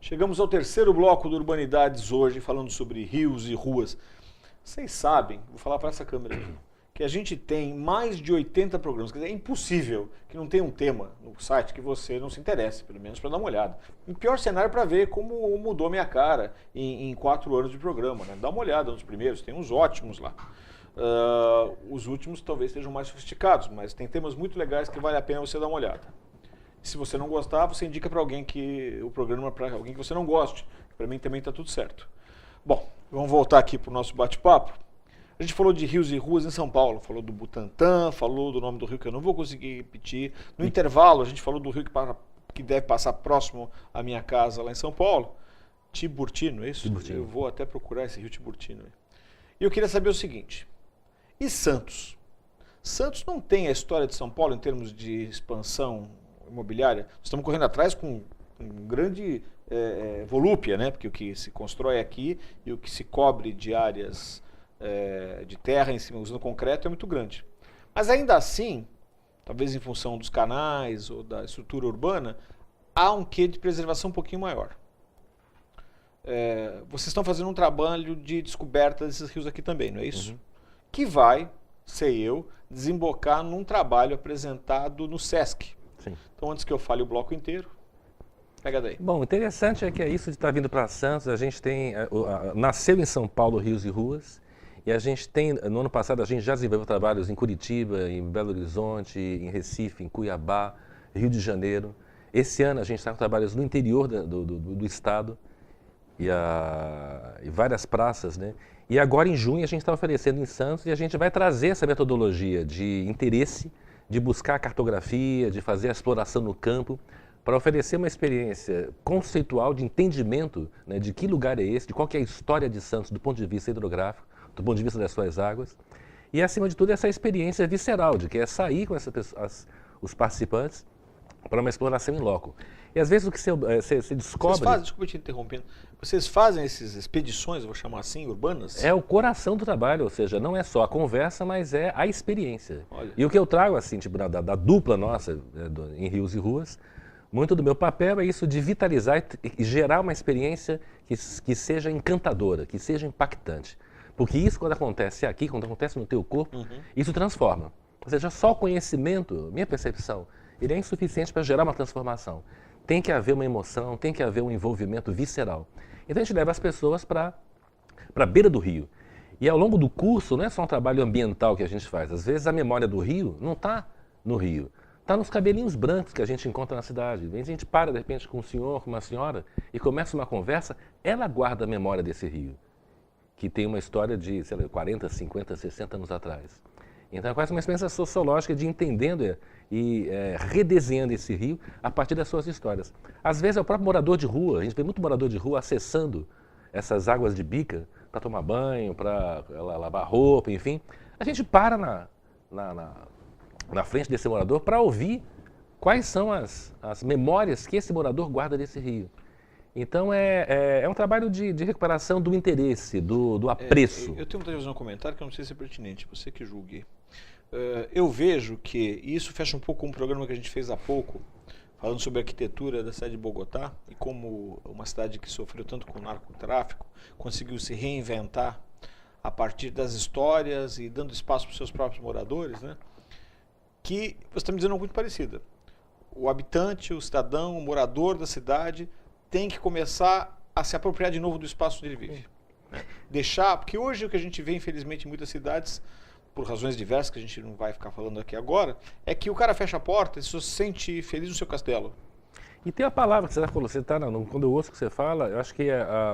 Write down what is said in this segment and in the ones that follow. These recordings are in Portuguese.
Chegamos ao terceiro bloco do Urbanidades hoje, falando sobre rios e ruas. Vocês sabem, vou falar para essa câmera aqui, que a gente tem mais de 80 programas. Quer dizer, é impossível que não tenha um tema no site que você não se interesse, pelo menos para dar uma olhada. O pior cenário para ver como mudou minha cara em 4 anos de programa, né? Dá uma olhada nos primeiros, tem uns ótimos lá. Os últimos talvez sejam mais sofisticados, mas tem temas muito legais que vale a pena você dar uma olhada. Se você não gostar, você indica para alguém que o programa é para alguém que você não goste. Para mim também está tudo certo. Bom, vamos voltar aqui para o nosso bate-papo. A gente falou de rios e ruas em São Paulo, falou do Butantã, falou do nome do rio que eu não vou conseguir repetir. No intervalo, a gente falou do rio que deve passar próximo à minha casa lá em São Paulo. Tiburti, não é isso? Tiburti. Eu vou até procurar esse rio Tiburti. E eu queria saber o seguinte, e Santos? Santos não tem a história de São Paulo em termos de expansão imobiliária? Nós estamos correndo atrás com grande volúpia, né? Porque o que se constrói aqui e o que se cobre de áreas de terra em cima usando concreto é muito grande. Mas ainda assim, talvez em função dos canais ou da estrutura urbana, há um quê de preservação um pouquinho maior. Vocês estão fazendo um trabalho de descoberta desses rios aqui também, não é isso? Uhum. Que vai, sei eu, desembocar num trabalho apresentado no SESC. Sim. Então, antes que eu fale o bloco inteiro, pega daí. Bom, interessante é que isso de estar vindo para Santos, a gente tem, nasceu em São Paulo Rios e Ruas, e a gente tem, no ano passado, a gente já desenvolveu trabalhos em Curitiba, em Belo Horizonte, em Recife, em Cuiabá, Rio de Janeiro. Esse ano a gente está com trabalhos no interior do estado e várias praças, né? E agora em junho a gente está oferecendo em Santos e a gente vai trazer essa metodologia de interesse, de buscar a cartografia, de fazer a exploração no campo, para oferecer uma experiência conceitual de entendimento, né, de que lugar é esse, de qual que é a história de Santos do ponto de vista hidrográfico, do ponto de vista das suas águas, e acima de tudo essa experiência visceral, de que é sair com os participantes para uma exploração em loco. E às vezes o que você descobre... Desculpa te interrompendo, vocês fazem essas expedições, vou chamar assim, urbanas? É o coração do trabalho, ou seja, não é só a conversa, mas é a experiência. Olha. E o que eu trago, assim, tipo, da dupla nossa, em Rios e Ruas, muito do meu papel é isso de vitalizar e gerar uma experiência que seja encantadora, que seja impactante. Porque isso, quando acontece aqui, quando acontece no teu corpo, isso transforma. Ou seja, só o conhecimento, minha percepção, ele é insuficiente para gerar uma transformação. Tem que haver uma emoção, tem que haver um envolvimento visceral. Então a gente leva as pessoas para a beira do rio. E ao longo do curso, não é só um trabalho ambiental que a gente faz. Às vezes a memória do rio não está no rio. Está nos cabelinhos brancos que a gente encontra na cidade. A gente para, de repente, com um senhor, com uma senhora, e começa uma conversa, ela guarda a memória desse rio, que tem uma história de, sei lá, 40, 50, 60 anos atrás. Então é quase uma experiência sociológica de entendendo e redesenhando esse rio a partir das suas histórias. Às vezes é o próprio morador de rua, a gente vê muito morador de rua acessando essas águas de bica para tomar banho, para lavar roupa, enfim. A gente para na frente desse morador para ouvir quais são as memórias que esse morador guarda desse rio. Então é um trabalho de recuperação do interesse, do apreço. Eu tenho vontade de fazer um comentário que eu não sei se é pertinente, você que julgue. Eu vejo que, e isso fecha um pouco com um programa que a gente fez há pouco, falando sobre a arquitetura da cidade de Bogotá e como uma cidade que sofreu tanto com o narcotráfico conseguiu se reinventar a partir das histórias e dando espaço para os seus próprios moradores, né? Que você está me dizendo uma coisa muito parecida. O habitante, o cidadão, o morador da cidade tem que começar a se apropriar de novo do espaço onde ele vive. Né? Deixar, porque hoje o que a gente vê, infelizmente, em muitas cidades, por razões diversas, que a gente não vai ficar falando aqui agora, é que o cara fecha a porta e se sente feliz no seu castelo. E tem a palavra que você falou, quando eu ouço o que você fala, eu acho que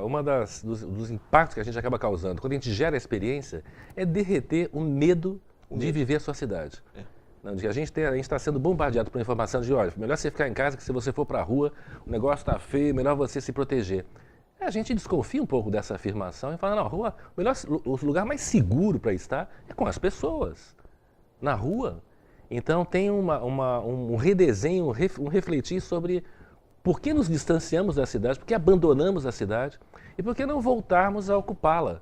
uma dos impactos que a gente acaba causando, quando a gente gera a experiência, é derreter o medo de viver a sua cidade. A gente está sendo bombardeado por informação de, olha, melhor você ficar em casa, que se você for para a rua, o negócio está feio, melhor você se proteger. A gente desconfia um pouco dessa afirmação e fala, não, rua, o lugar mais seguro para estar é com as pessoas, na rua. Então tem um redesenho, um refletir sobre por que nos distanciamos da cidade, por que abandonamos a cidade e por que não voltarmos a ocupá-la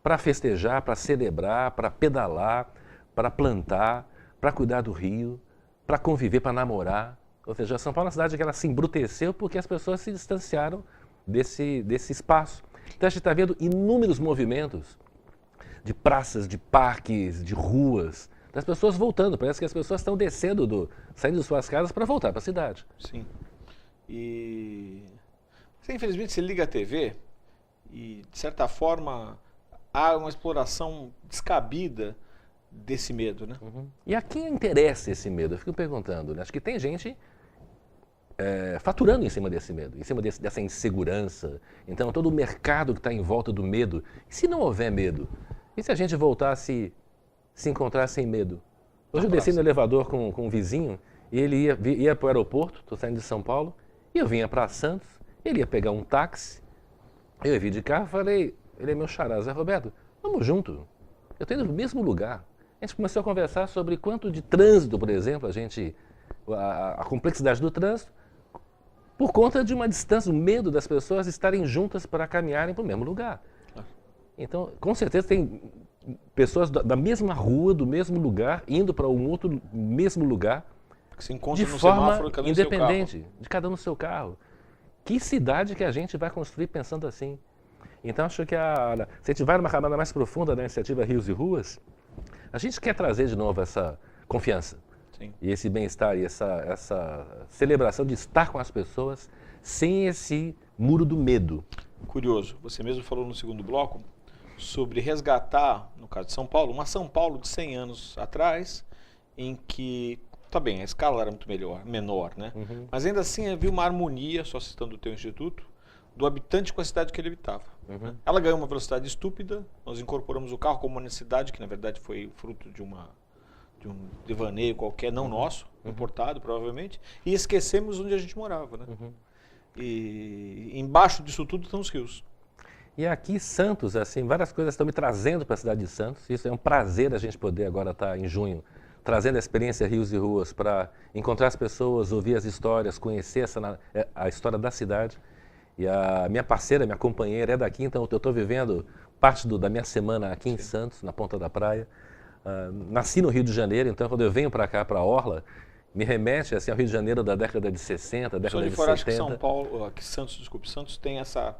para festejar, para celebrar, para pedalar, para plantar, para cuidar do rio, para conviver, para namorar. Ou seja, São Paulo é uma cidade que ela se embruteceu porque as pessoas se distanciaram desse espaço. Então a gente está vendo inúmeros movimentos de praças, de parques, de ruas, das pessoas voltando. Parece que as pessoas estão saindo de suas casas para voltar para a cidade. Sim. E você, infelizmente, você liga a TV e, de certa forma, há uma exploração descabida desse medo, né? E a quem interessa esse medo? Eu fico perguntando, né? Acho que tem gente faturando em cima desse medo, em cima dessa insegurança. Então, todo o mercado que está em volta do medo. E se não houver medo? E se a gente voltasse se encontrar sem medo? Hoje eu desci no elevador com um vizinho e ele ia para o aeroporto, estou saindo de São Paulo, e eu vinha para Santos, ele ia pegar um táxi, eu vim de carro e falei, ele é meu xará, Zé Roberto, vamos junto, eu estou indo no mesmo lugar. A gente começou a conversar sobre quanto de trânsito, por exemplo, a complexidade do trânsito, por conta de uma distância, o medo das pessoas estarem juntas para caminharem para o mesmo lugar. Então, com certeza tem pessoas da mesma rua, do mesmo lugar, indo para um outro mesmo lugar, que se encontra de no forma semáforo, cada um no seu independente, de cada um no seu carro. Que cidade que a gente vai construir pensando assim? Então, acho que se a gente vai numa camada mais profunda da iniciativa Rios e Ruas, a gente quer trazer de novo essa confiança. Sim. E esse bem-estar e essa celebração de estar com as pessoas sem esse muro do medo. Curioso, você mesmo falou no segundo bloco sobre resgatar, no caso de São Paulo, uma São Paulo de 100 anos atrás, em que, tá bem, a escala era muito menor, né? Mas ainda assim havia uma harmonia, só citando o teu instituto, do habitante com a cidade que ele habitava. Né? Ela ganhou uma velocidade estúpida, nós incorporamos o carro como uma necessidade, que na verdade foi fruto de um devaneio qualquer, não nosso, importado provavelmente, e esquecemos onde a gente morava, né? E embaixo disso tudo estão os rios. E aqui Santos, assim, várias coisas estão me trazendo para a cidade de Santos. Isso é um prazer a gente poder agora estar em junho, trazendo a experiência Rios e Ruas para encontrar as pessoas, ouvir as histórias, conhecer a história da cidade. E a minha parceira, minha companheira é daqui, então eu estou vivendo parte da minha semana aqui em Santos, na Ponta da Praia. Nasci no Rio de Janeiro, então quando eu venho para cá, para a Orla, me remete assim, ao Rio de Janeiro da década de 60, década de 70. Acho que São Paulo, que Santos tem essa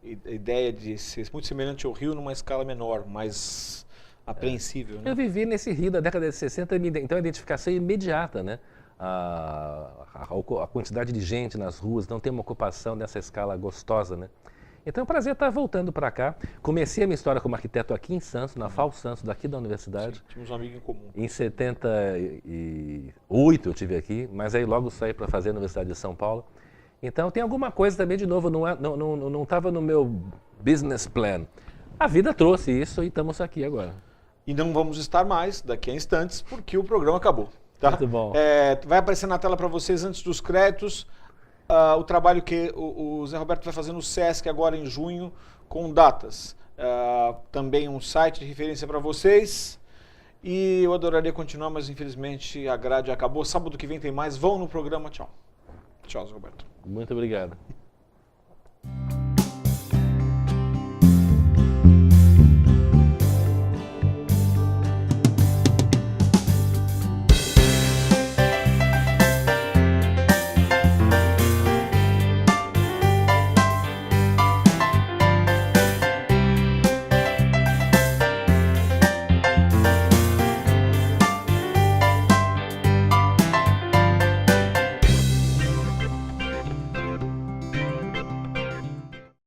ideia de ser muito semelhante ao Rio numa escala menor, mais apreensível. Né? Eu vivi nesse Rio da década de 60, então a identificação é imediata, né? A quantidade de gente nas ruas, não tem uma ocupação nessa escala gostosa, né? Então é um prazer estar voltando para cá. Comecei a minha história como arquiteto aqui em Santos, na FAU Santos, daqui da universidade. Sim, tínhamos um amigo em comum. Em 78 eu estive aqui, mas aí logo saí para fazer a Universidade de São Paulo. Então tem alguma coisa também, de novo, não estava no meu business plan. A vida trouxe isso e estamos aqui agora. E não vamos estar mais daqui a instantes, porque o programa acabou. Tá? Muito bom. Vai aparecer na tela para vocês, antes dos créditos, o trabalho que o Zé Roberto vai fazer no SESC agora em junho, com datas. Também um site de referência para vocês. E eu adoraria continuar, mas infelizmente a grade acabou. Sábado que vem tem mais. Vão no programa. Tchau. Tchau, Zé Roberto. Muito obrigado.